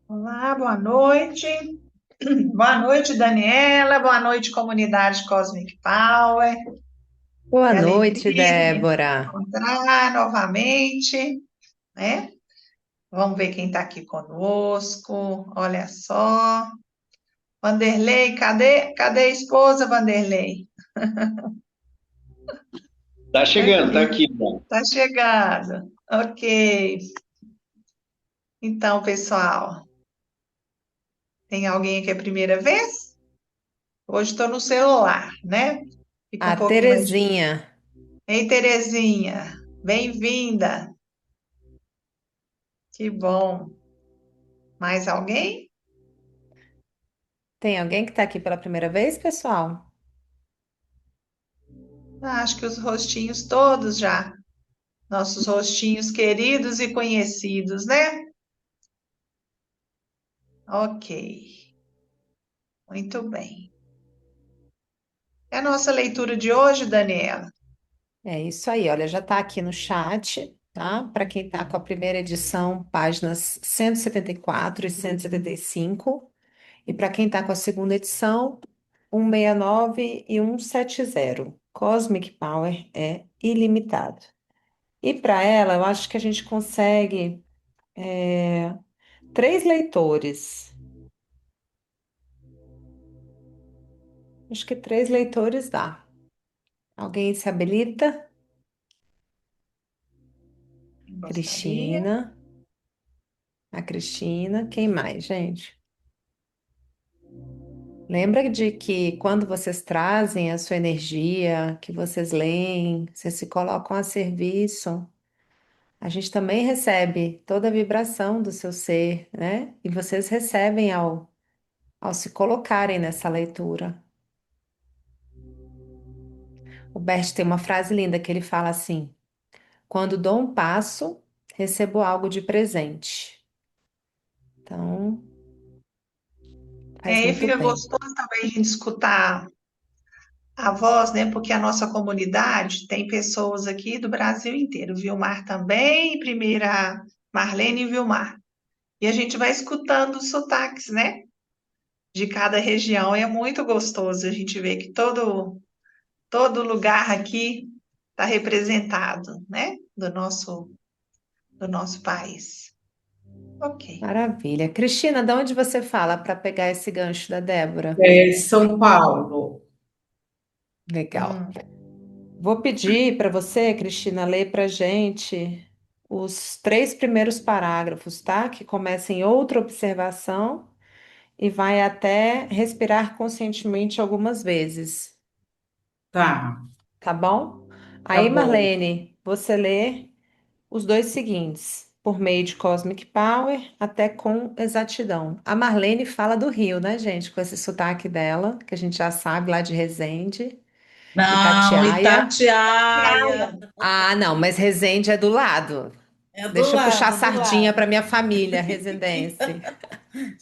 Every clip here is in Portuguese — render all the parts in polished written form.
Olá, boa noite. Boa noite, Daniela. Boa noite, comunidade Cosmic Power. Boa Que noite, alegria de nos Débora. encontrar novamente, né? Vamos ver quem está aqui conosco. Olha só. Vanderlei, cadê a esposa, Vanderlei? Tá chegando, tá Aqui, aqui, bom. tá chegando. Ok. Então, pessoal, tem alguém aqui a primeira vez? Hoje estou no celular, né? Fica A um pouquinho mais difícil. Terezinha. Ei, Terezinha, bem-vinda. Que bom. Mais alguém? Tem alguém que está aqui pela primeira vez, pessoal? Acho que os rostinhos todos já. Nossos rostinhos queridos e conhecidos, né? Ok, muito bem. É a nossa leitura de hoje, Daniela. É isso aí, olha, já está aqui no chat, tá? Para quem está com a primeira edição, páginas 174 e 175. E para quem está com a segunda edição, 169 e 170. Cosmic Power é ilimitado. E para ela, eu acho que a gente consegue três leitores. Acho que três leitores dá. Alguém se habilita? Gostaria. Cristina, a Cristina. Quem mais, gente? Lembra de que quando vocês trazem a sua energia, que vocês leem, vocês se colocam a serviço, a gente também recebe toda a vibração do seu ser, né? E vocês recebem ao se colocarem nessa leitura. O Bert tem uma frase linda que ele fala assim: quando dou um passo, recebo algo de presente. Então, faz E muito fica bem. gostoso também a gente escutar a voz, né? Porque a nossa comunidade tem pessoas aqui do Brasil inteiro. Vilmar também, primeira Marlene e Vilmar. E a gente vai escutando os sotaques, né? De cada região. É muito gostoso a gente ver que todo lugar aqui está representado, né? Do nosso país. Ok. Maravilha. Cristina, de onde você fala para pegar esse gancho da Débora? São Paulo. Legal. Hum. Vou pedir para você, Cristina, ler para gente os três primeiros parágrafos, tá? Que começa em outra observação e vai até respirar conscientemente algumas vezes, Tá, tá bom? tá Aí, bom. Marlene, você lê os dois seguintes, por meio de Cosmic Power até com exatidão. A Marlene fala do Rio, né, gente? Com esse sotaque dela, que a gente já sabe lá de Resende, Não, Itatiaia. Itatiaia. Ah, não, mas Resende é do lado. É do Deixa eu puxar a lado, do sardinha para lado. minha família resendense.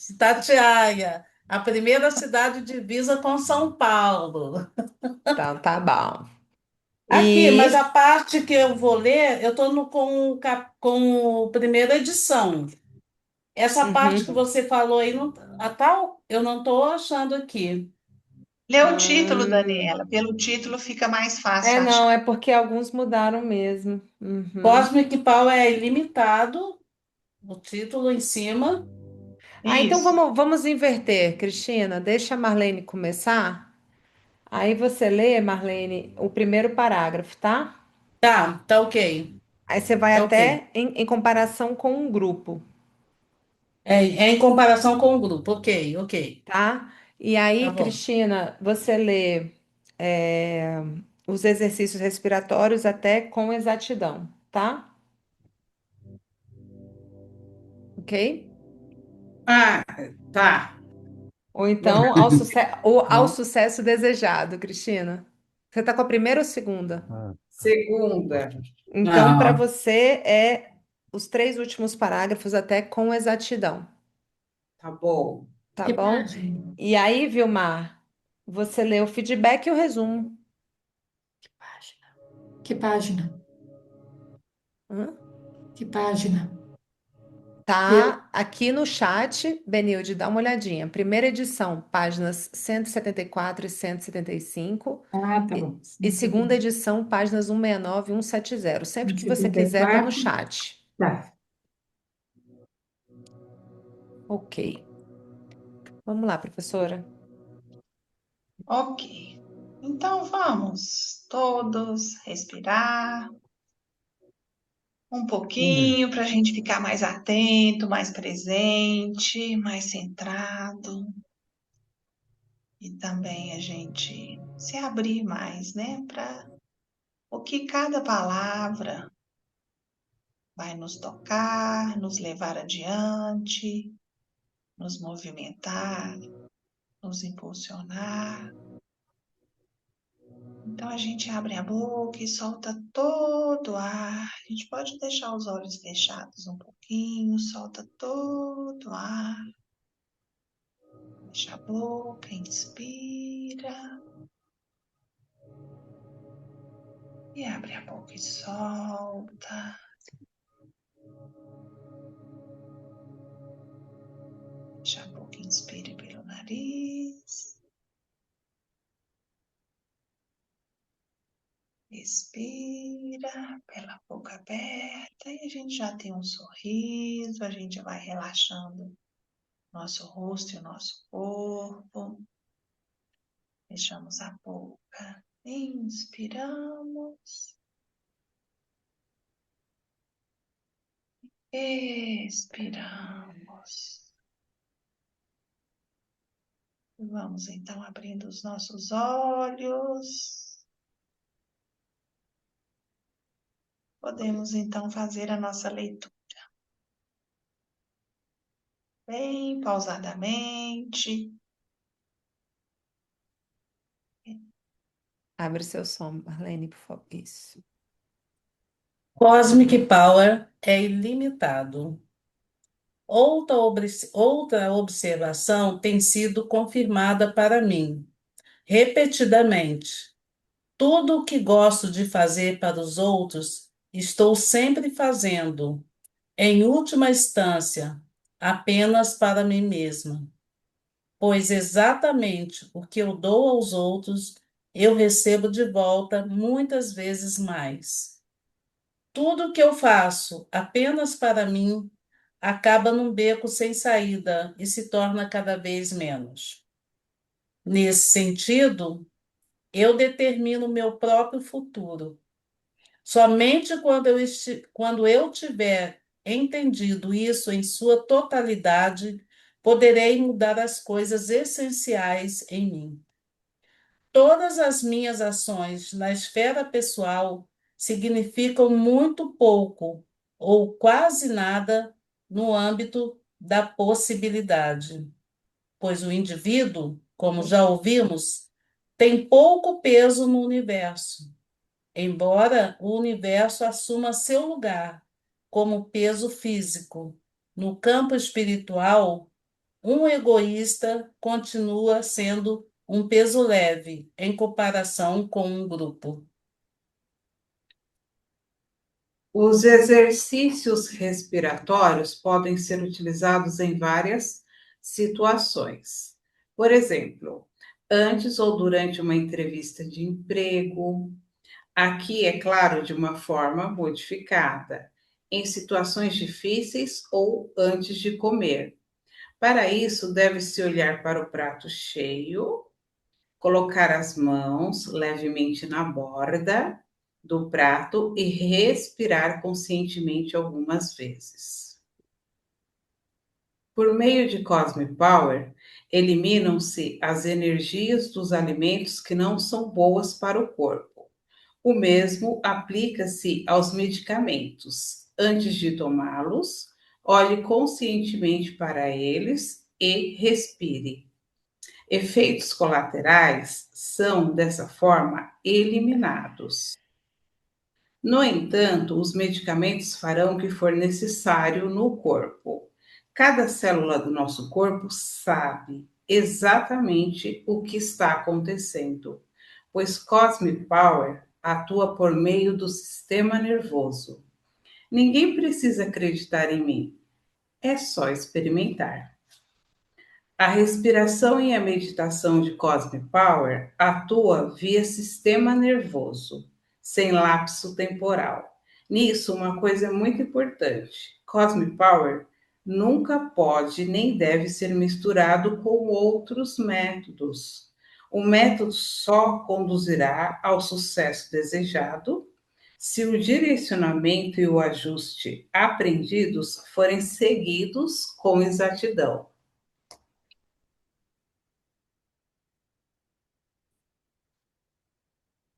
Itatiaia, a primeira cidade divisa com São Paulo. Então, tá bom. Aqui, mas a E. parte que eu vou ler, eu estou com a primeira edição. Essa parte que Uhum. você falou aí, não, a tal, eu não estou achando aqui. Lê o título, Hum. Daniela. Pelo título fica mais É, fácil achar. não, é porque alguns mudaram mesmo. Uhum. Cosmic Power é ilimitado, o título em cima. Ah, então Isso. vamos inverter, Cristina. Deixa a Marlene começar. Aí você lê, Marlene, o primeiro parágrafo, tá? Tá, tá ok. Aí você vai Tá ok. até em comparação com um grupo, É em comparação com o grupo. Ok, ok. tá? E Tá aí, bom. Cristina, você lê é, os exercícios respiratórios até com exatidão, tá? Ok? Ah, tá. Ou Vou- então ou ao sucesso desejado, Cristina. Você tá com a primeira ou segunda? Segunda. Então, para Não, você é os três últimos parágrafos até com exatidão, tá bom. tá Que bom? página? E aí, Vilmar, você lê o feedback e o resumo. Que página? Que página? Hã? Que página? Tá aqui no chat, Benilde, dá uma olhadinha. Primeira edição, páginas 174 e 175. Ah, tá E, bom. e segunda edição, páginas 169 e 170. Sempre que você quiser, tá no 174. chat. Tá. Ok. Vamos lá, professora. Ok. Então vamos todos respirar um pouquinho para a gente ficar mais atento, mais presente, mais centrado. E também a gente se abrir mais, né, para o que cada palavra vai nos tocar, nos levar adiante, nos movimentar, nos impulsionar. Então a gente abre a boca e solta todo o ar. A gente pode deixar os olhos fechados um pouquinho, solta todo o ar. Fecha a boca, inspira e abre a boca e solta. Fecha a boca, inspire pelo nariz. Expira pela boca aberta e a gente já tem um sorriso, a gente vai relaxando nosso rosto e o nosso corpo. Fechamos a boca, inspiramos, expiramos. Vamos então abrindo os nossos olhos. Podemos então fazer a nossa leitura bem pausadamente. Abre seu som, Marlene, por favor. Isso. Cosmic Power é ilimitado. Outra observação tem sido confirmada para mim, repetidamente. Tudo o que gosto de fazer para os outros, estou sempre fazendo, em última instância, apenas para mim mesma. Pois exatamente o que eu dou aos outros, eu recebo de volta muitas vezes mais. Tudo que eu faço apenas para mim acaba num beco sem saída e se torna cada vez menos. Nesse sentido, eu determino meu próprio futuro. Somente quando eu tiver entendido isso em sua totalidade, poderei mudar as coisas essenciais em mim. Todas as minhas ações na esfera pessoal significam muito pouco ou quase nada no âmbito da possibilidade, pois o indivíduo, como já ouvimos, tem pouco peso no universo, embora o universo assuma seu lugar como peso físico. No campo espiritual, um egoísta continua sendo um peso leve em comparação com um grupo. Os exercícios respiratórios podem ser utilizados em várias situações. Por exemplo, antes ou durante uma entrevista de emprego, aqui, é claro, de uma forma modificada, em situações difíceis ou antes de comer. Para isso, deve-se olhar para o prato cheio, colocar as mãos levemente na borda do prato e respirar conscientemente algumas vezes. Por meio de Cosmic Power, eliminam-se as energias dos alimentos que não são boas para o corpo. O mesmo aplica-se aos medicamentos. Antes de tomá-los, olhe conscientemente para eles e respire. Efeitos colaterais são, dessa forma, eliminados. No entanto, os medicamentos farão o que for necessário no corpo. Cada célula do nosso corpo sabe exatamente o que está acontecendo, pois Cosmic Power atua por meio do sistema nervoso. Ninguém precisa acreditar em mim. É só experimentar. A respiração e a meditação de Cosmic Power atua via sistema nervoso, sem lapso temporal. Nisso, uma coisa é muito importante: Cosmic Power nunca pode nem deve ser misturado com outros métodos. O método só conduzirá ao sucesso desejado se o direcionamento e o ajuste aprendidos forem seguidos com exatidão.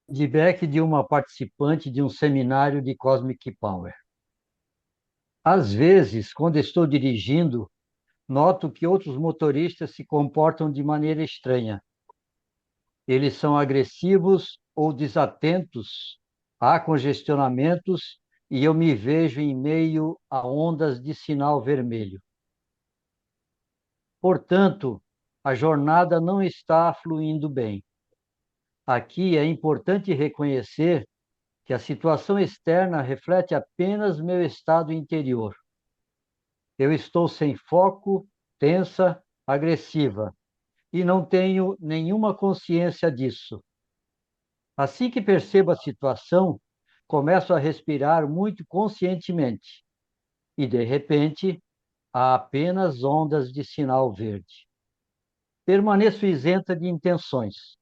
Feedback de uma participante de um seminário de Cosmic Power. Às vezes, quando estou dirigindo, noto que outros motoristas se comportam de maneira estranha. Eles são agressivos ou desatentos, há congestionamentos e eu me vejo em meio a ondas de sinal vermelho. Portanto, a jornada não está fluindo bem. Aqui é importante reconhecer que a situação externa reflete apenas meu estado interior. Eu estou sem foco, tensa, agressiva, e não tenho nenhuma consciência disso. Assim que percebo a situação, começo a respirar muito conscientemente, e de repente, há apenas ondas de sinal verde. Permaneço isenta de intenções.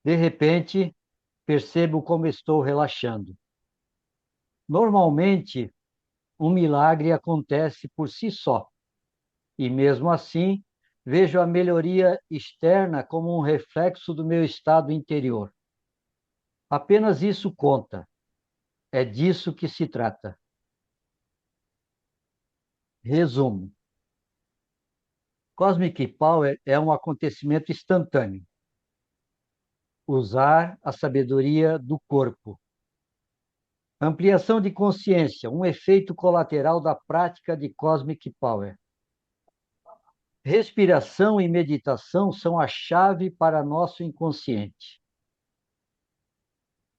De repente, percebo como estou relaxando. Normalmente, um milagre acontece por si só, e mesmo assim, vejo a melhoria externa como um reflexo do meu estado interior. Apenas isso conta. É disso que se trata. Resumo. Cosmic Power é um acontecimento instantâneo. Usar a sabedoria do corpo. Ampliação de consciência, um efeito colateral da prática de Cosmic Power. Respiração e meditação são a chave para nosso inconsciente.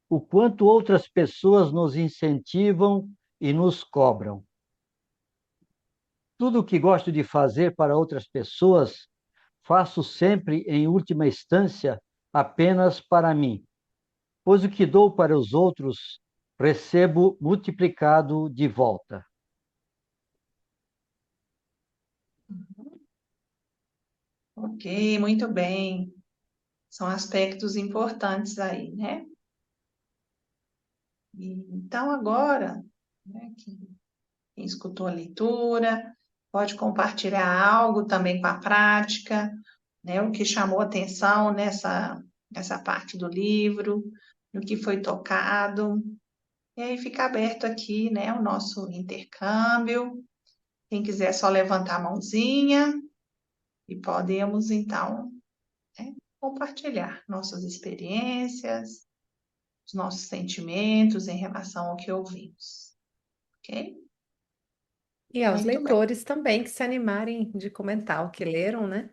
O quanto outras pessoas nos incentivam e nos cobram. Tudo o que gosto de fazer para outras pessoas, faço sempre, em última instância, apenas para mim, pois o que dou para os outros, recebo multiplicado de volta. Ok, muito bem. São aspectos importantes aí, né? Então, agora, né, quem escutou a leitura, pode compartilhar algo também com a prática, né? O que chamou atenção nessa parte do livro, no que foi tocado. E aí fica aberto aqui, né, o nosso intercâmbio. Quem quiser só levantar a mãozinha e podemos, então, né, compartilhar nossas experiências, os nossos sentimentos em relação ao que ouvimos, ok? E aos Muito bem. leitores também que se animarem de comentar o que leram, né?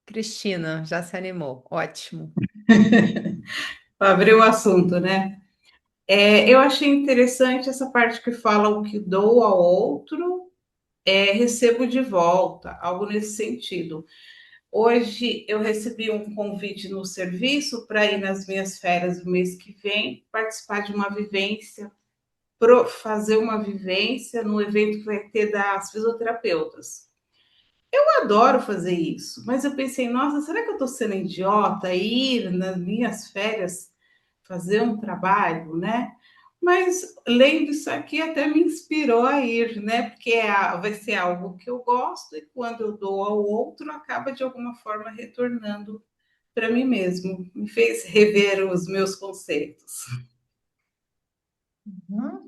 Cristina, já se animou. Ótimo. Abrir o assunto, né? Eu achei interessante essa parte que fala o que dou ao outro, recebo de volta, algo nesse sentido. Hoje eu recebi um convite no serviço para ir nas minhas férias do mês que vem, participar de uma vivência, fazer uma vivência no evento que vai ter das fisioterapeutas. Eu adoro fazer isso, mas eu pensei, nossa, será que eu estou sendo idiota ir nas minhas férias fazer um trabalho, né? Mas lendo isso aqui até me inspirou a ir, né? Porque vai ser algo que eu gosto e quando eu dou ao outro, acaba de alguma forma retornando para mim mesmo. Me fez rever os meus conceitos. Uhum.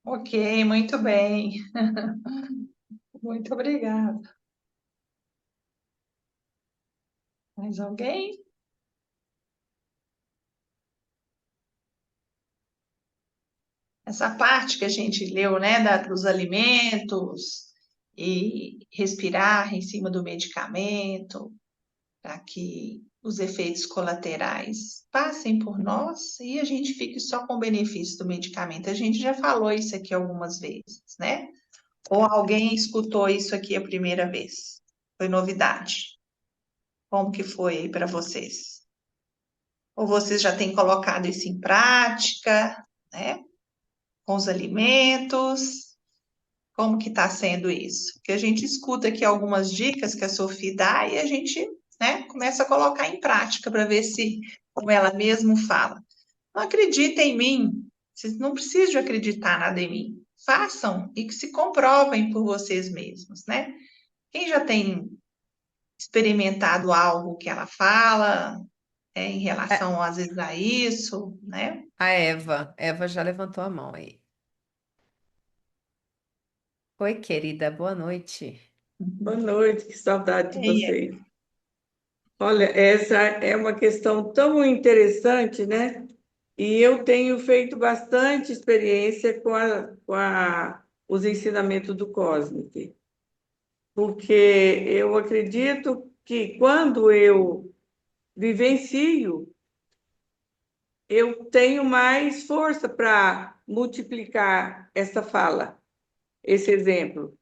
Ok, muito bem. Muito obrigada. Mais alguém? Essa parte que a gente leu, né, dos alimentos e respirar em cima do medicamento, para que os efeitos colaterais passem por nós e a gente fique só com o benefício do medicamento. A gente já falou isso aqui algumas vezes, né? Ou alguém escutou isso aqui a primeira vez? Foi novidade? Como que foi aí para vocês? Ou vocês já têm colocado isso em prática, né? Com os alimentos? Como que está sendo isso? Porque a gente escuta aqui algumas dicas que a Sofia dá e a gente, né, começa a colocar em prática para ver se, como ela mesma fala, não acredita em mim. Vocês não precisam acreditar nada em mim. Façam e que se comprovem por vocês mesmos, né? Quem já tem experimentado algo que ela fala, em É, relação, às vezes, a isso, né? a Eva já levantou a mão aí. Oi, querida, boa noite. Boa noite, que saudade de É, vocês. Olha, essa é uma questão tão interessante, né? E eu tenho feito bastante experiência os ensinamentos do Cosmic, porque eu acredito que quando eu vivencio, eu tenho mais força para multiplicar essa fala, esse exemplo.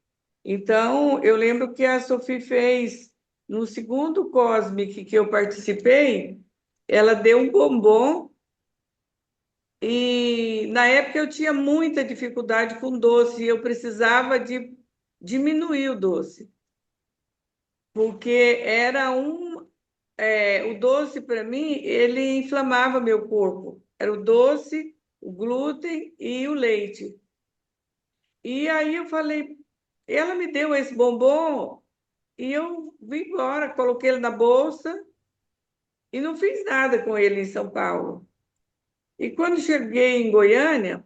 Então, eu lembro que a Sophie fez no segundo Cosmic que eu participei, ela deu um bombom e na época eu tinha muita dificuldade com doce e eu precisava de diminuir o doce, porque o doce para mim, ele inflamava meu corpo. Era o doce, o glúten e o leite. E aí eu falei, ela me deu esse bombom e eu vim embora, coloquei ele na bolsa e não fiz nada com ele em São Paulo. E quando cheguei em Goiânia,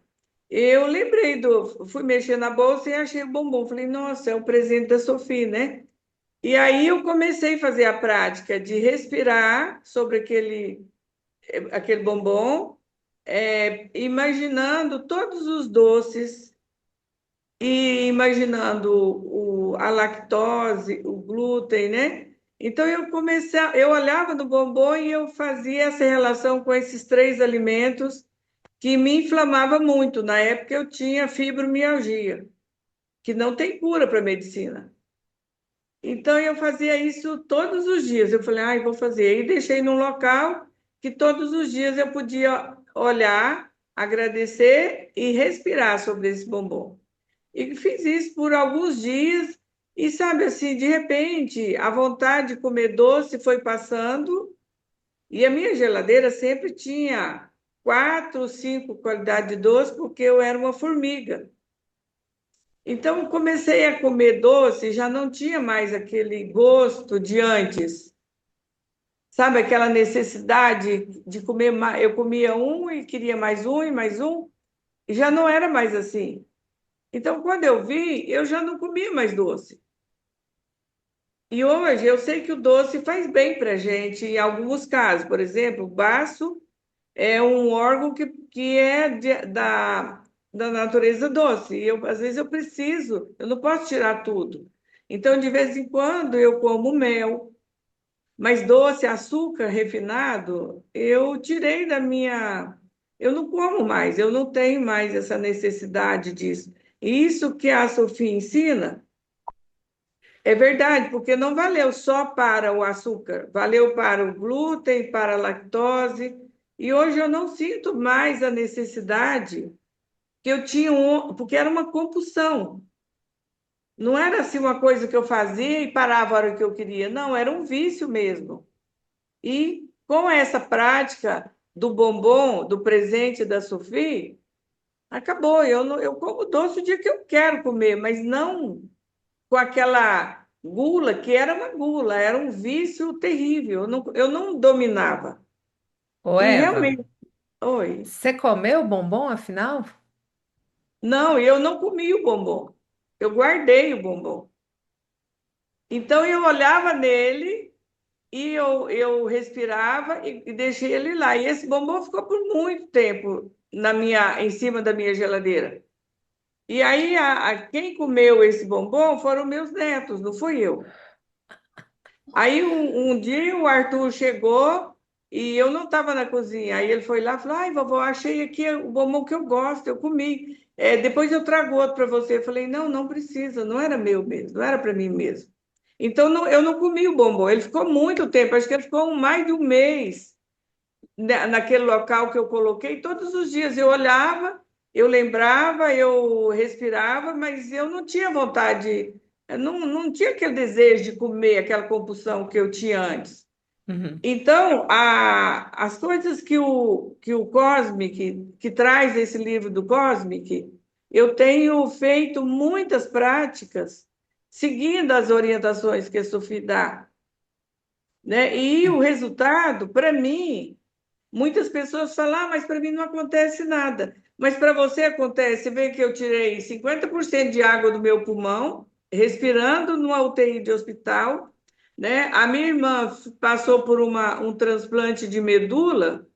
eu lembrei fui mexer na bolsa e achei o bombom. Falei, nossa, é um presente da Sofia, né? E aí eu comecei a fazer a prática de respirar sobre aquele bombom, imaginando todos os doces e imaginando a lactose, o glúten, né? Então eu olhava no bombom e eu fazia essa relação com esses três alimentos que me inflamava muito. Na época eu tinha fibromialgia, que não tem cura para medicina. Então eu fazia isso todos os dias. Eu falei, vou fazer. E deixei num local que todos os dias eu podia olhar, agradecer e respirar sobre esse bombom. E fiz isso por alguns dias, e sabe assim, de repente, a vontade de comer doce foi passando, e a minha geladeira sempre tinha 4, 5 qualidades de doce, porque eu era uma formiga. Então, comecei a comer doce, já não tinha mais aquele gosto de antes. Sabe aquela necessidade de comer mais? Eu comia um e queria mais um e mais um, e já não era mais assim. Então, quando eu vi, eu já não comia mais doce. E hoje eu sei que o doce faz bem para a gente, em alguns casos. Por exemplo, o baço é um órgão que é da natureza doce. E às vezes eu preciso, eu não posso tirar tudo. Então, de vez em quando, eu como mel, mas doce, açúcar refinado, eu tirei da minha. Eu não como mais, eu não tenho mais essa necessidade disso. E isso que a Sofia ensina. É verdade, porque não valeu só para o açúcar, valeu para o glúten, para a lactose, e hoje eu não sinto mais a necessidade que eu tinha, porque era uma compulsão. Não era assim uma coisa que eu fazia e parava a hora que eu queria, não, era um vício mesmo. E com essa prática do bombom, do presente da Sofia, acabou. Eu como doce o dia que eu quero comer, mas não com aquela gula, que era uma gula, era um vício terrível, eu não dominava. Ô, E Eva, realmente, oi. você comeu bombom afinal? Não, eu não comi o bombom, eu guardei o bombom. Então eu olhava nele e eu respirava e deixei ele lá. E esse bombom ficou por muito tempo em cima da minha geladeira. E aí quem comeu esse bombom foram meus netos, não fui eu. Aí um dia o Arthur chegou e eu não estava na cozinha. Aí ele foi lá e falou: Ai, vovó, achei aqui o bombom que eu gosto, eu comi. Depois eu trago outro para você. Eu falei: Não, não precisa, não era meu mesmo, não era para mim mesmo. Então eu não comi o bombom. Ele ficou muito tempo, acho que ele ficou mais de um mês naquele local que eu coloquei. Todos os dias eu olhava, eu lembrava, eu respirava, mas eu não tinha vontade, eu não tinha aquele desejo de comer, aquela compulsão que eu tinha antes. Uhum. Então, as coisas que o Cosmic, que traz esse livro do Cosmic, eu tenho feito muitas práticas seguindo as orientações que a Sofia dá, né? E o resultado, para mim, muitas pessoas falam, mas para mim não acontece nada. Mas para você acontece. Você vê que eu tirei 50% de água do meu pulmão, respirando numa UTI de hospital, né? A minha irmã passou por um transplante de medula,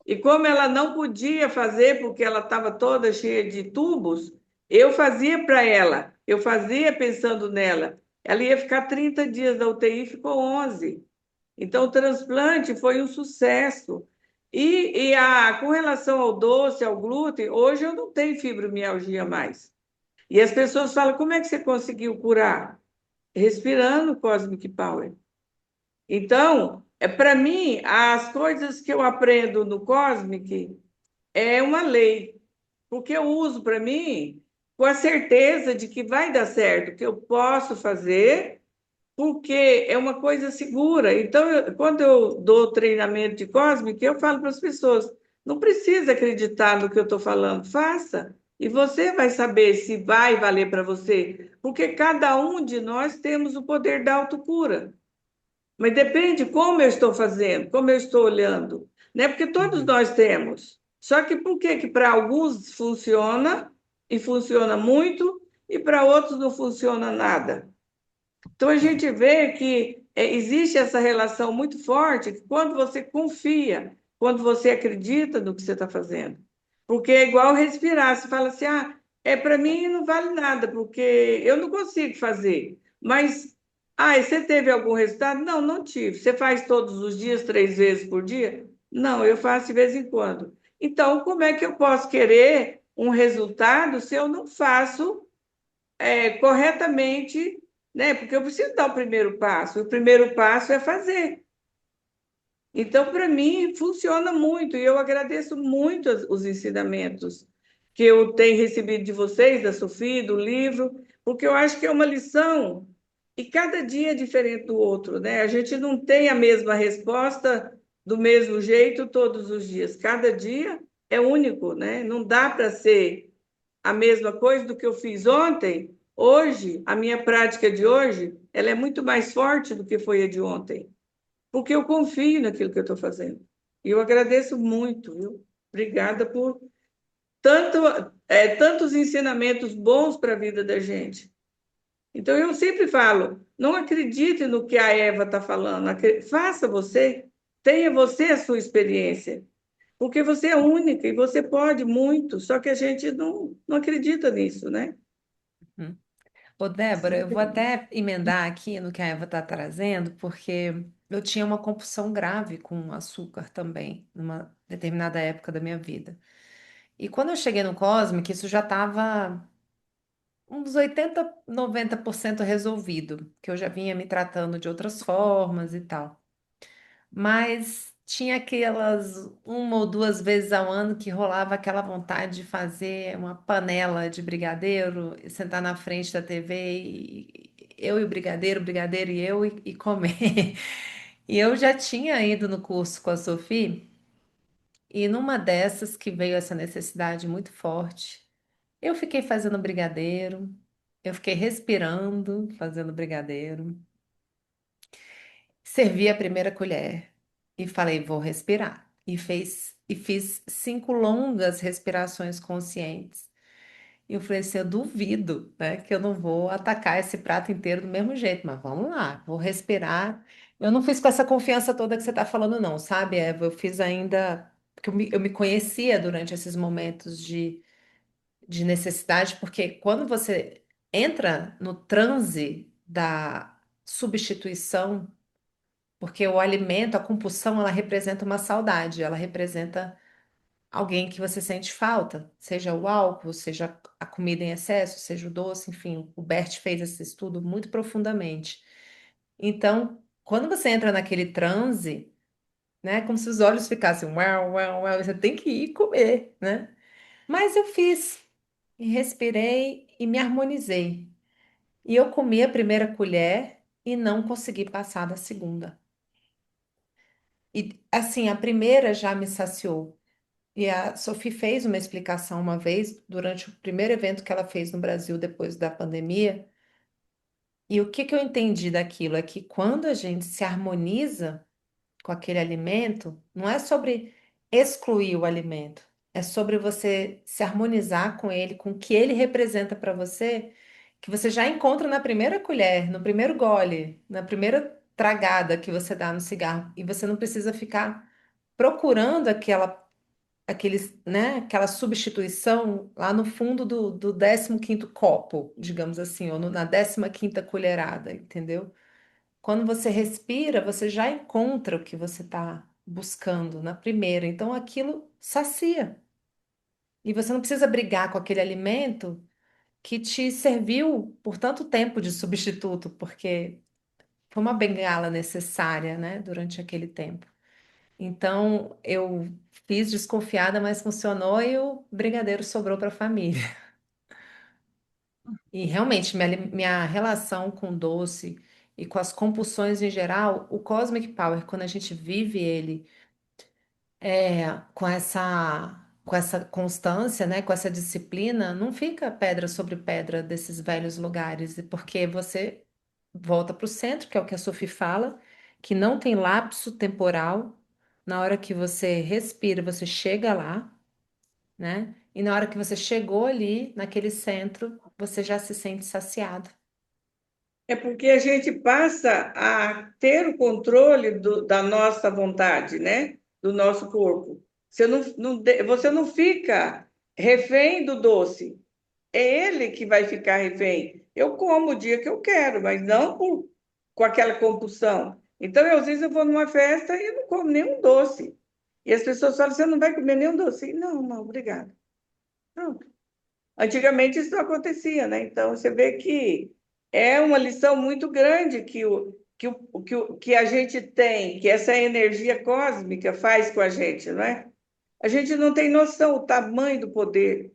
e como ela não podia fazer, porque ela estava toda cheia de tubos, eu fazia para ela, eu fazia pensando nela. Ela ia ficar 30 dias da UTI, ficou 11. Então, o transplante foi um sucesso. Com relação ao doce, ao glúten, hoje eu não tenho fibromialgia mais. E as pessoas falam: como é que você conseguiu curar? Respirando Cosmic Power. Então, para mim, as coisas que eu aprendo no Cosmic é uma lei, porque eu uso para mim com a certeza de que vai dar certo, que eu posso fazer porque é uma coisa segura. Então, quando eu dou treinamento de cósmica, eu falo para as pessoas: não precisa acreditar no que eu estou falando, faça. E você vai saber se vai valer para você, porque cada um de nós temos o poder da autocura. Mas depende como eu estou fazendo, como eu estou olhando, né? Porque todos Uhum. nós temos. Só que por que que para alguns funciona e funciona muito e para outros não funciona nada? Então a gente vê que existe essa relação muito forte que quando você confia, quando você acredita no que você está fazendo. Porque é igual respirar, você fala assim: para mim não vale nada, porque eu não consigo fazer. Mas, e você teve algum resultado? Não, não tive. Você faz todos os dias, 3 vezes por dia? Não, eu faço de vez em quando. Então, como é que eu posso querer um resultado se eu não faço corretamente, né? Porque eu preciso dar o primeiro passo. O primeiro passo é fazer. Então, para mim, funciona muito e eu agradeço muito os ensinamentos que eu tenho recebido de vocês, da Sofia, do livro, porque eu acho que é uma lição e cada dia é diferente do outro, né? A gente não tem a mesma resposta do mesmo jeito todos os dias. Cada dia é único, né? Não dá para ser a mesma coisa do que eu fiz ontem. Hoje, a minha prática de hoje, ela é muito mais forte do que foi a de ontem, porque eu confio naquilo que eu estou fazendo. E eu agradeço muito, viu? Obrigada por tanto, tantos ensinamentos bons para a vida da gente. Então, eu sempre falo: não acredite no que a Eva está falando, faça você, tenha você a sua experiência, porque você é única e você pode muito, só que a gente não acredita nisso, né? Uhum. Ô, Débora, eu vou até emendar aqui no que a Eva está trazendo, porque eu tinha uma compulsão grave com açúcar também, numa determinada época da minha vida. E quando eu cheguei no Cosmic, isso já estava uns 80, 90% resolvido, que eu já vinha me tratando de outras formas e tal. Mas tinha aquelas uma ou duas vezes ao ano que rolava aquela vontade de fazer uma panela de brigadeiro, e sentar na frente da TV e eu e o brigadeiro e eu e comer. E eu já tinha ido no curso com a Sophie, e numa dessas que veio essa necessidade muito forte, eu fiquei fazendo brigadeiro, eu fiquei respirando, fazendo brigadeiro. Servi a primeira colher e falei, vou respirar. E fiz 5 longas respirações conscientes. E eu falei assim, eu duvido, né, que eu não vou atacar esse prato inteiro do mesmo jeito, mas vamos lá, vou respirar. Eu não fiz com essa confiança toda que você está falando, não, sabe, Eva? Eu fiz ainda, porque eu me conhecia durante esses momentos de necessidade, porque quando você entra no transe da substituição, Porque o alimento, a compulsão, ela representa uma saudade, ela representa alguém que você sente falta, seja o álcool, seja a comida em excesso, seja o doce, enfim, o Bert fez esse estudo muito profundamente. Então, quando você entra naquele transe, né, como se os olhos ficassem, uau, uau, uau, você tem que ir comer, né? Mas eu fiz, e respirei e me harmonizei. E eu comi a primeira colher e não consegui passar da segunda. E assim, a primeira já me saciou. E a Sophie fez uma explicação uma vez, durante o primeiro evento que ela fez no Brasil depois da pandemia. E o que que eu entendi daquilo é que quando a gente se harmoniza com aquele alimento, não é sobre excluir o alimento, é sobre você se harmonizar com ele, com o que ele representa para você, que você já encontra na primeira colher, no primeiro gole, na primeira tragada que você dá no cigarro. E você não precisa ficar procurando aquela substituição lá no fundo do 15º copo, digamos assim, ou na 15ª colherada, entendeu? Quando você respira, você já encontra o que você está buscando na primeira, então aquilo sacia. E você não precisa brigar com aquele alimento que te serviu por tanto tempo de substituto, porque foi uma bengala necessária, né, durante aquele tempo. Então, eu fiz desconfiada, mas funcionou e o brigadeiro sobrou para a família. E realmente, minha relação com doce e com as compulsões em geral, o Cosmic Power, quando a gente vive ele com essa constância, né, com essa disciplina, não fica pedra sobre pedra desses velhos lugares, porque você volta para o centro, que é o que a Sophie fala, que não tem lapso temporal. Na hora que você respira, você chega lá, né? E na hora que você chegou ali, naquele centro, você já se sente saciado. É porque a gente passa a ter o controle da nossa vontade, né? Do nosso corpo. Você não fica refém do doce. É ele que vai ficar refém. Eu como o dia que eu quero, mas não com aquela compulsão. Então, às vezes, eu vou numa festa e eu não como nenhum doce. E as pessoas falam, você não vai comer nenhum doce? Não, não, obrigada. Pronto. Antigamente isso não acontecia, né? Então você vê que é uma lição muito grande que a gente tem, que essa energia cósmica faz com a gente, não é? A gente não tem noção do tamanho do poder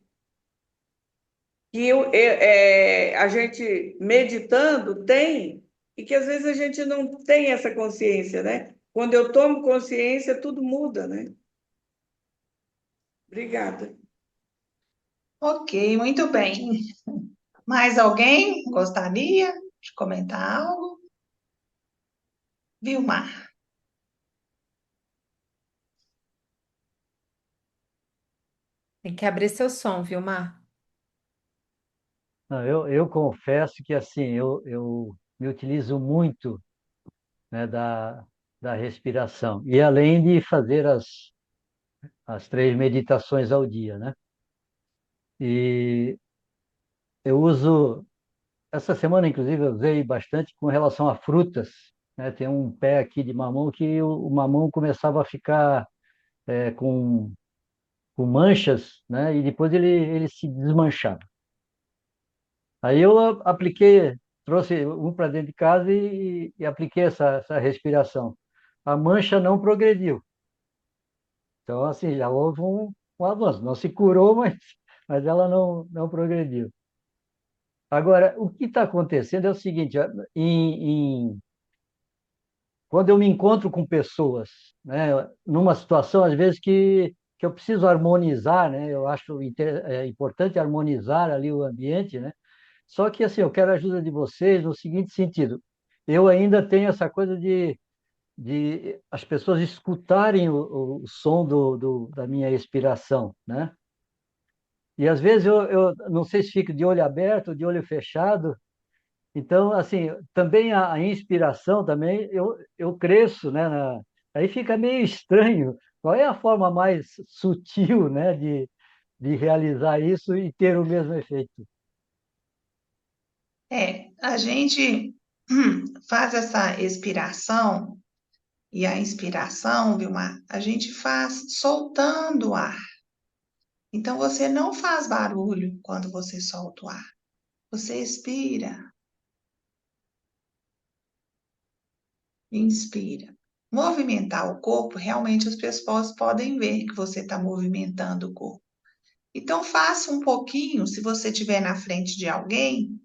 a gente meditando tem e que às vezes a gente não tem essa consciência, né? Quando eu tomo consciência, tudo muda, né? Obrigada. Ok, muito bem. Mais alguém gostaria de comentar algo? Vilmar. Tem que abrir seu som, viu, Mar? Não, eu confesso que assim, eu me utilizo muito, né, da respiração. E além de fazer as 3 meditações ao dia, né? E eu uso, essa semana, inclusive, eu usei bastante com relação a frutas, né? Tem um pé aqui de mamão que o mamão começava a ficar com manchas, né? E depois ele se desmanchava. Aí eu apliquei, trouxe um para dentro de casa e apliquei essa respiração. A mancha não progrediu. Então, assim, já houve um avanço. Não se curou, mas ela não progrediu. Agora, o que está acontecendo é o seguinte, ó, quando eu me encontro com pessoas, né, numa situação, às vezes, que eu preciso harmonizar, né, eu acho importante harmonizar ali o ambiente, né, só que, assim, eu quero a ajuda de vocês no seguinte sentido, eu ainda tenho essa coisa de as pessoas escutarem o som da minha expiração, né, e às vezes eu não sei se fico de olho aberto ou de olho fechado. Então, assim, também a inspiração também, eu cresço, né? Aí fica meio estranho. Qual é a forma mais sutil, né, de realizar isso e ter o mesmo efeito? A gente faz essa expiração E a inspiração, Vilmar, a gente faz soltando o ar. Então você não faz barulho quando você solta o ar. Você expira, inspira. Movimentar o corpo, realmente as pessoas podem ver que você está movimentando o corpo. Então faça um pouquinho, se você estiver na frente de alguém,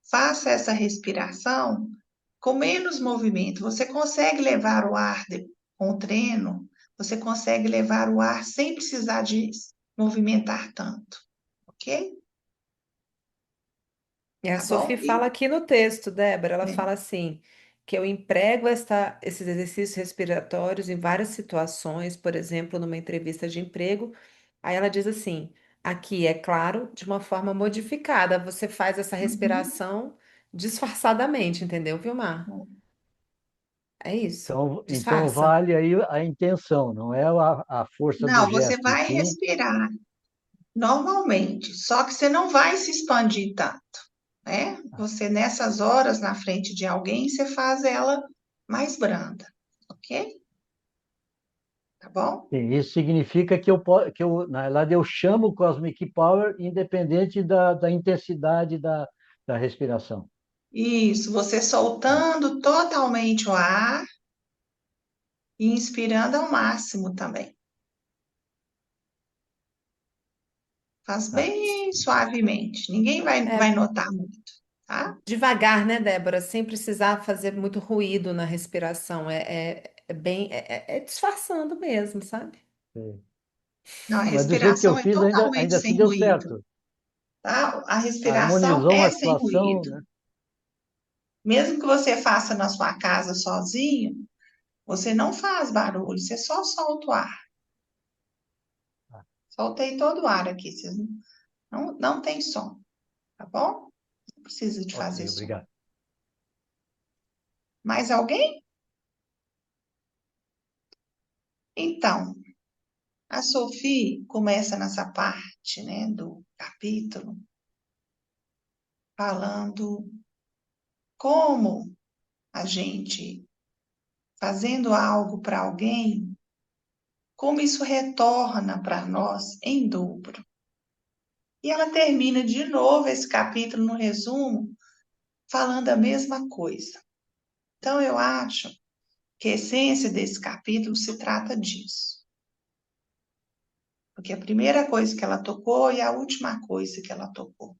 faça essa respiração com menos movimento. Você consegue levar o ar com o treino, você consegue levar o ar sem precisar de movimentar tanto, ok? E a Tá bom? Sophie fala aqui no texto, Débora, ela É. fala assim, que eu emprego esses exercícios respiratórios em várias situações, por exemplo, numa entrevista de emprego. Aí ela diz assim, aqui é claro, de uma forma modificada, você faz essa Uhum. respiração disfarçadamente, entendeu, Vilmar? É isso, Então disfarça. vale aí a intenção, não é a força do Não, você gesto, e vai sim. respirar normalmente, só que você não vai se expandir tanto, né? Você, nessas horas, na frente de alguém, você faz ela mais branda, ok? Tá bom? Sim, isso significa que eu, na verdade, eu chamo o Cosmic Power independente da intensidade da respiração. Isso, você Tá, soltando totalmente o ar e inspirando ao máximo também. Faz tá. bem suavemente, ninguém vai É, notar muito, tá? devagar, né, Débora? Sem precisar fazer muito ruído na respiração. É bem, é disfarçando mesmo, sabe? Sim. Não, a Ah, mas do jeito que eu respiração é fiz, totalmente ainda assim sem deu ruído, certo. tá? A respiração Harmonizou é uma sem situação, ruído. né? Mesmo que você faça na sua casa sozinho, você não faz barulho, você só solta o ar. Soltei todo o ar aqui, vocês não tem som, tá bom? Não precisa de Ok, fazer som. obrigado. Mais alguém? Então, a Sophie começa nessa parte, né, do capítulo, falando como a gente, fazendo algo para alguém, como isso retorna para nós em dobro. E ela termina de novo esse capítulo no resumo, falando a mesma coisa. Então, eu acho que a essência desse capítulo se trata disso. Porque a primeira coisa que ela tocou e a última coisa que ela tocou.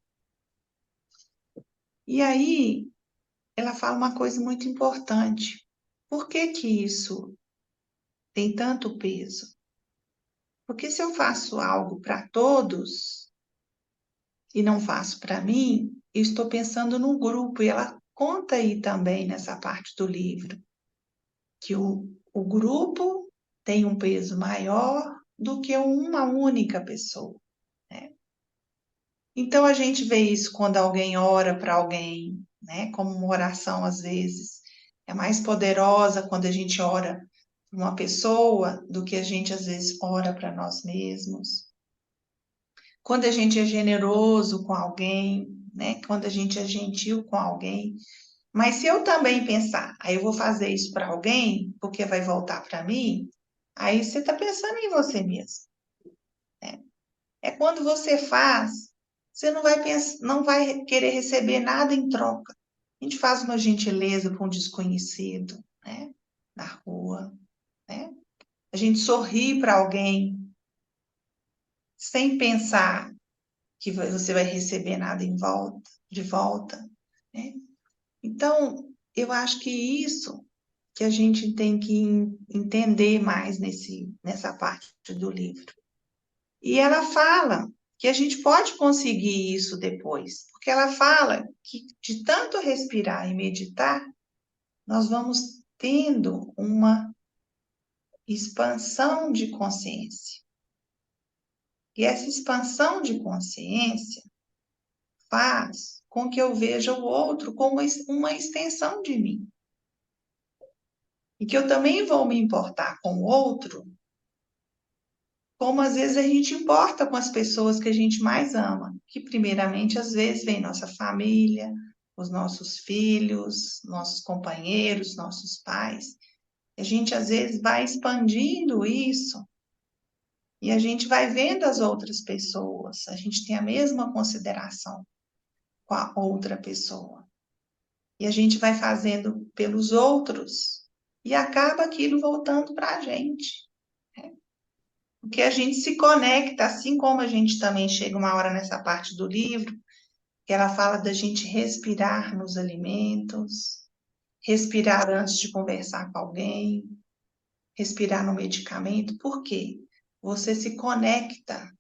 E aí, ela fala uma coisa muito importante. Por que que isso tem tanto peso? Porque se eu faço algo para todos e não faço para mim, eu estou pensando no grupo. E ela conta aí também nessa parte do livro que o grupo tem um peso maior do que uma única pessoa, né? Então a gente vê isso quando alguém ora para alguém, né? Como uma oração às vezes é mais poderosa quando a gente ora para uma pessoa do que a gente às vezes ora para nós mesmos. Quando a gente é generoso com alguém, né? Quando a gente é gentil com alguém. Mas se eu também pensar, aí eu vou fazer isso para alguém, porque vai voltar para mim, aí você está pensando em você mesmo, né? É quando você faz, você não vai querer receber nada em troca. A gente faz uma gentileza para um desconhecido, né? Na rua, né? A gente sorri para alguém sem pensar que você vai receber nada de volta, né? Então, eu acho que isso que a gente tem que entender mais nessa parte do livro. E ela fala que a gente pode conseguir isso depois, porque ela fala que de tanto respirar e meditar, nós vamos tendo uma expansão de consciência. E essa expansão de consciência faz com que eu veja o outro como uma extensão de mim. E que eu também vou me importar com o outro, como às vezes a gente importa com as pessoas que a gente mais ama, que primeiramente às vezes vem nossa família, os nossos filhos, nossos companheiros, nossos pais. A gente às vezes vai expandindo isso e a gente vai vendo as outras pessoas, a gente tem a mesma consideração com a outra pessoa. E a gente vai fazendo pelos outros e acaba aquilo voltando para a gente. Porque a gente se conecta, assim como a gente também chega uma hora nessa parte do livro, que ela fala da gente respirar nos alimentos, respirar antes de conversar com alguém, respirar no medicamento. Por quê? Você se conecta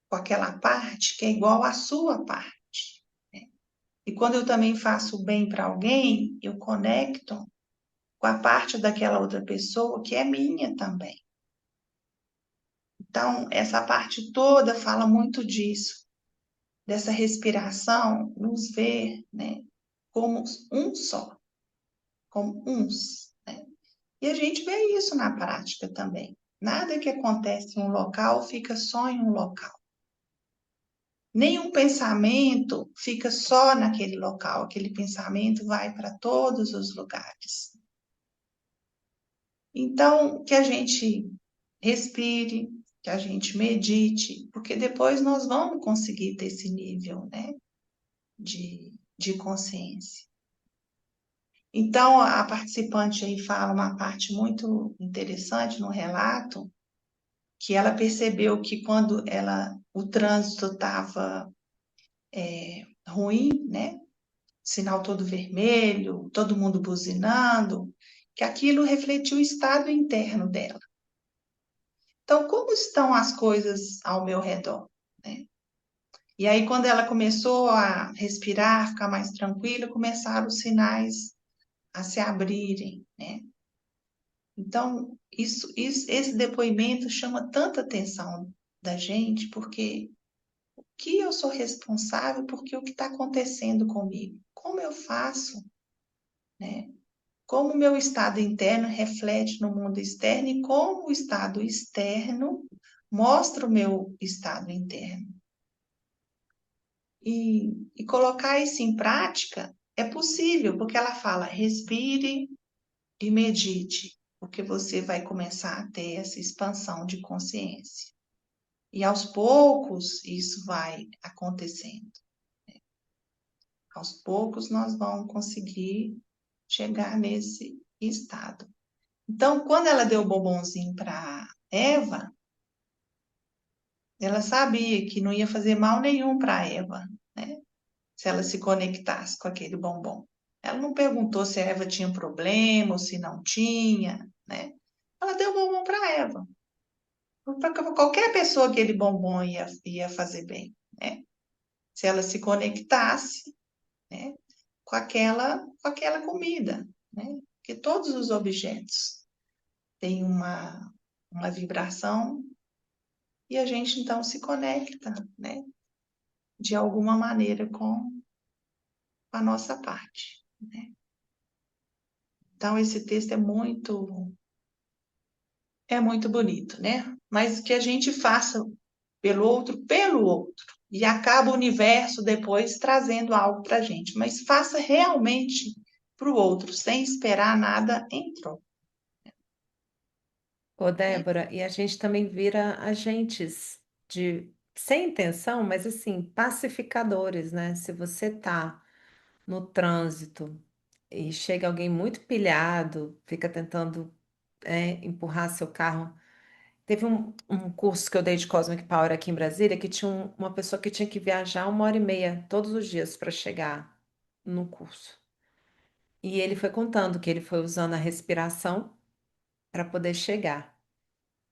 com aquela parte que é igual à sua parte, né? E quando eu também faço o bem para alguém, eu conecto com a parte daquela outra pessoa que é minha também. Então, essa parte toda fala muito disso, dessa respiração, nos ver, né, como um só, como uns, né? E a gente vê isso na prática também. Nada que acontece em um local fica só em um local. Nenhum pensamento fica só naquele local, aquele pensamento vai para todos os lugares. Então, que a gente respire, que a gente medite, porque depois nós vamos conseguir ter esse nível, né, de consciência. Então, a participante aí fala uma parte muito interessante no relato, que ela percebeu que quando o trânsito estava ruim, né, sinal todo vermelho, todo mundo buzinando, que aquilo refletiu o estado interno dela. Então, como estão as coisas ao meu redor, né? E aí, quando ela começou a respirar, ficar mais tranquila, começaram os sinais a se abrirem, né? Então, esse depoimento chama tanta atenção da gente, porque o que eu sou responsável porque o que está acontecendo comigo? Como eu faço, né? Como o meu estado interno reflete no mundo externo e como o estado externo mostra o meu estado interno. E colocar isso em prática é possível, porque ela fala: respire e medite, porque você vai começar a ter essa expansão de consciência. E aos poucos isso vai acontecendo. Aos poucos nós vamos conseguir chegar nesse estado. Então, quando ela deu o bombonzinho para Eva, ela sabia que não ia fazer mal nenhum para Eva, né? Se ela se conectasse com aquele bombom. Ela não perguntou se a Eva tinha problema ou se não tinha, né? Ela deu o bombom para Eva. Para qualquer pessoa aquele bombom ia fazer bem, né? Se ela se conectasse, né, com aquela comida, né? Porque todos os objetos têm uma vibração e a gente então se conecta, né, de alguma maneira com a nossa parte, né? Então esse texto é muito bonito, né? Mas que a gente faça pelo outro. E acaba o universo depois trazendo algo para a gente. Mas faça realmente para o outro, sem esperar nada em troca, Ô, né? Débora, e a gente também vira agentes sem intenção, mas assim, pacificadores, né? Se você tá no trânsito e chega alguém muito pilhado, fica tentando, empurrar seu carro. Teve um curso que eu dei de Cosmic Power aqui em Brasília que tinha uma pessoa que tinha que viajar 1h30 todos os dias para chegar no curso. E ele foi contando que ele foi usando a respiração para poder chegar.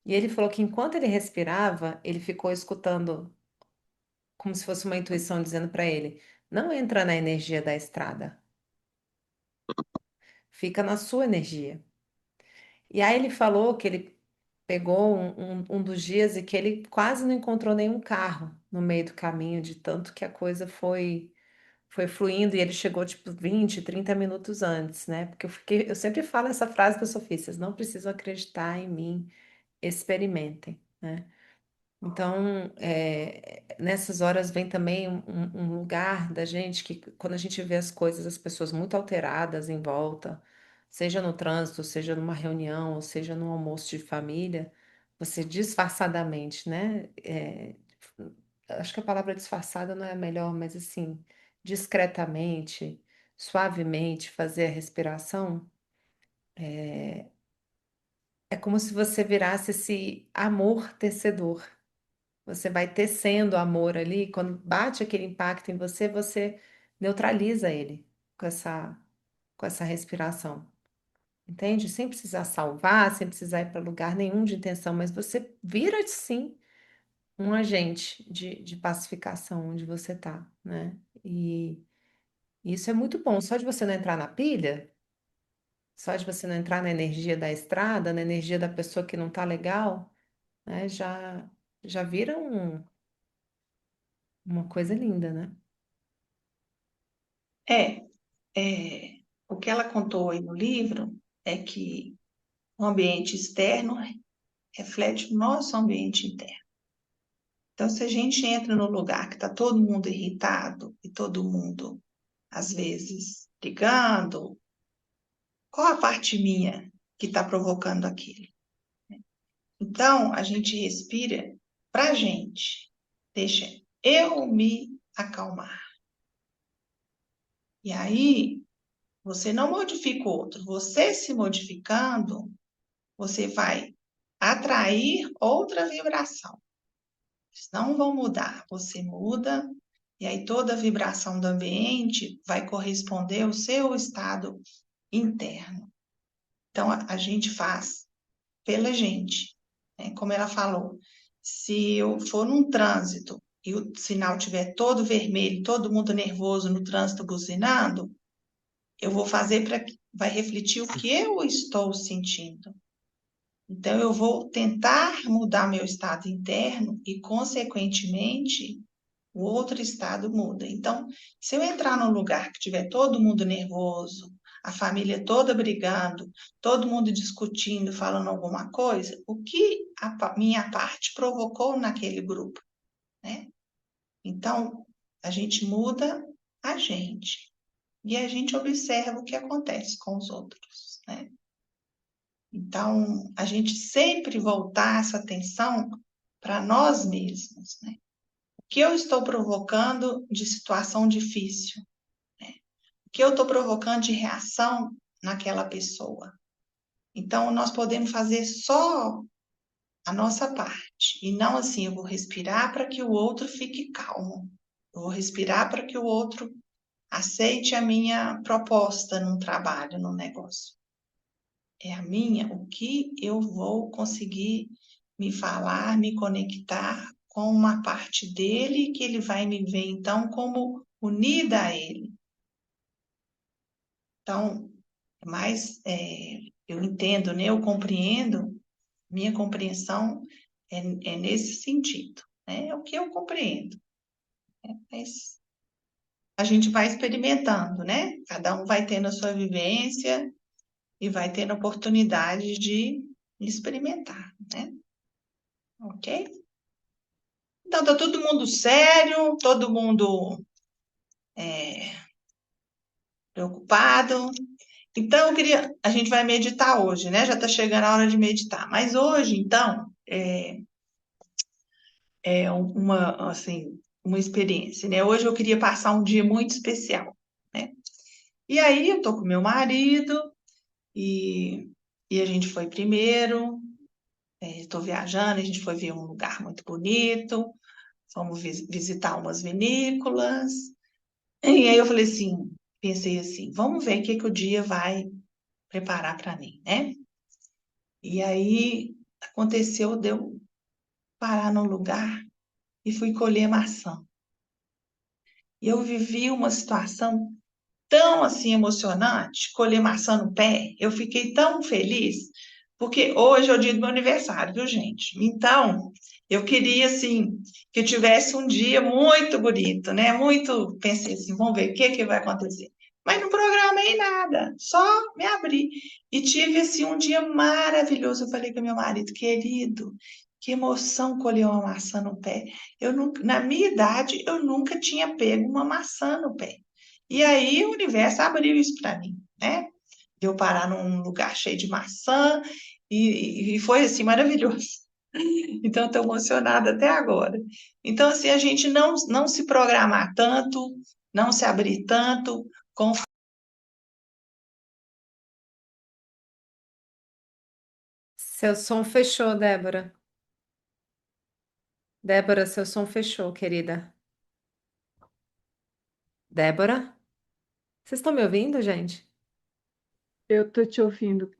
E ele falou que enquanto ele respirava, ele ficou escutando como se fosse uma intuição dizendo para ele: não entra na energia da estrada, fica na sua energia. E aí ele falou que ele pegou um dos dias e que ele quase não encontrou nenhum carro no meio do caminho, de tanto que a coisa foi fluindo e ele chegou tipo 20, 30 minutos antes, né? Porque eu sempre falo essa frase para as sofistas: não precisam acreditar em mim, experimentem, né? Então, nessas horas vem também um lugar da gente que, quando a gente vê as coisas, as pessoas muito alteradas em volta, seja no trânsito, seja numa reunião, ou seja num almoço de família, você disfarçadamente, né? Acho que a palavra disfarçada não é a melhor, mas assim, discretamente, suavemente fazer a respiração, é como se você virasse esse amor tecedor. Você vai tecendo amor ali, quando bate aquele impacto em você, você neutraliza ele com essa respiração. Entende? Sem precisar salvar, sem precisar ir para lugar nenhum de intenção, mas você vira sim um agente de pacificação onde você está, né? E isso é muito bom. Só de você não entrar na pilha, só de você não entrar na energia da estrada, na energia da pessoa que não tá legal, né? Já vira uma coisa linda, né? É, o que ela contou aí no livro é que o ambiente externo reflete o nosso ambiente interno. Então, se a gente entra no lugar que está todo mundo irritado e todo mundo, às vezes, brigando, qual a parte minha que está provocando aquilo? Então, a gente respira para a gente, deixa eu me acalmar. E aí, você não modifica o outro, você se modificando, você vai atrair outra vibração. Eles não vão mudar, você muda, e aí toda a vibração do ambiente vai corresponder ao seu estado interno. Então, a gente faz pela gente, né? Como ela falou, se eu for num trânsito e o sinal estiver todo vermelho, todo mundo nervoso no trânsito buzinando, eu vou fazer para que vai refletir o que eu estou sentindo. Então, eu vou tentar mudar meu estado interno e, consequentemente, o outro estado muda. Então, se eu entrar num lugar que tiver todo mundo nervoso, a família toda brigando, todo mundo discutindo, falando alguma coisa, o que a minha parte provocou naquele grupo, né? Então, a gente muda a gente e a gente observa o que acontece com os outros, né? Então, a gente sempre voltar essa atenção para nós mesmos, né? O que eu estou provocando de situação difícil? O que eu estou provocando de reação naquela pessoa? Então, nós podemos fazer só a nossa parte, e não assim, eu vou respirar para que o outro fique calmo, eu vou respirar para que o outro aceite a minha proposta num trabalho, num negócio. É a minha, o que eu vou conseguir me falar, me conectar com uma parte dele que ele vai me ver então como unida a ele. Então, eu entendo, né? Eu compreendo, minha compreensão é nesse sentido, né? É o que eu compreendo, né? Mas a gente vai experimentando, né? Cada um vai tendo a sua vivência e vai tendo oportunidade de experimentar, né? Ok? Então, tá todo mundo sério, todo mundo preocupado. Então, a gente vai meditar hoje, né? Já está chegando a hora de meditar. Mas hoje, então, assim, uma experiência, né? Hoje eu queria passar um dia muito especial, né? E aí eu tô com meu marido e, e a gente foi primeiro, estou viajando, a gente foi ver um lugar muito bonito, fomos visitar umas vinícolas. E aí eu falei assim, pensei assim, vamos ver o que que o dia vai preparar para mim, né? E aí aconteceu de eu parar num lugar e fui colher maçã. E eu vivi uma situação tão assim emocionante, colher maçã no pé. Eu fiquei tão feliz, porque hoje é o dia do meu aniversário, viu, gente? Então, eu queria assim que eu tivesse um dia muito bonito, né? Muito, pensei assim, vamos ver o que que vai acontecer. Mas não programei nada, só me abri e tive assim um dia maravilhoso. Eu falei com meu marido, querido, que emoção colher uma maçã no pé. Eu nunca, na minha idade, eu nunca tinha pego uma maçã no pé. E aí o universo abriu isso para mim, né? de eu parar num lugar cheio de maçã, e foi assim maravilhoso. Então, estou emocionada até agora. Então, assim, a gente não se programar tanto, não se abrir tanto, com Seu som fechou, Débora. Débora, seu som fechou, querida. Débora? Vocês estão me ouvindo, gente? Eu estou te ouvindo,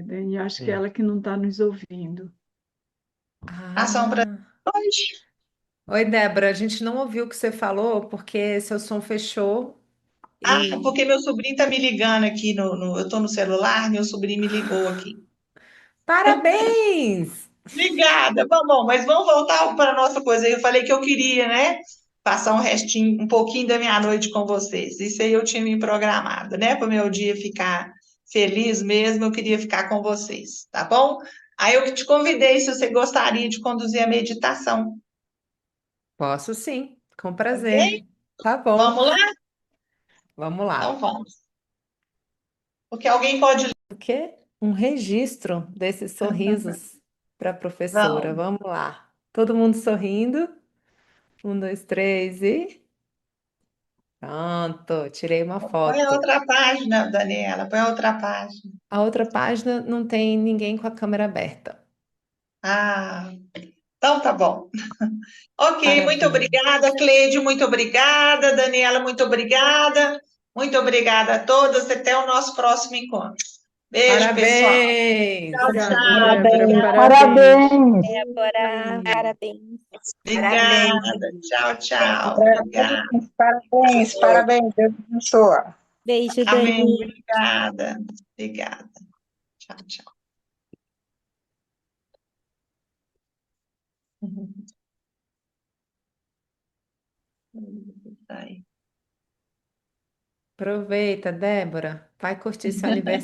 Dani, acho que Sim. ela que não está nos ouvindo. ação para Ah. hoje. Oi, Débora, a gente não ouviu o que você falou porque seu som fechou Ah, e porque meu sobrinho está me ligando aqui eu estou no celular, meu sobrinho me ligou aqui. parabéns! Obrigada, bom, mas vamos voltar para a nossa coisa. Eu falei que eu queria, né, passar um restinho, um pouquinho da minha noite com vocês. Isso aí eu tinha me programado, né, para o meu dia ficar feliz mesmo, eu queria ficar com vocês, tá bom? Aí eu que te convidei se você gostaria de conduzir a meditação, Posso sim, com ok? prazer. Tá bom, Vamos lá? vamos Então lá. vamos. Porque alguém pode. O quê? Um registro desses sorrisos para a professora. Não. Vamos lá. Todo mundo sorrindo. Um, dois, três e pronto, tirei uma Põe a foto. outra página, Daniela, põe a outra página. A outra página não tem ninguém com a câmera aberta. Ah, então tá bom. Ok, muito Parabéns. obrigada, Cleide, muito obrigada, Daniela, muito obrigada. Muito obrigada a todas. Até o nosso próximo encontro. Beijo, pessoal. Parabéns. Tchau, Obrigada, tchau. Débora, Parabéns, parabéns. Débora. Parabéns. Parabéns. Obrigada. Tchau, tchau. Obrigada. Parabéns, parabéns, parabéns, Deus abençoe. Beijo, Amém. Dani. Obrigada. Obrigada. Tchau, tchau. Aí. Aproveita, Débora. Vai curtir seu aniversário.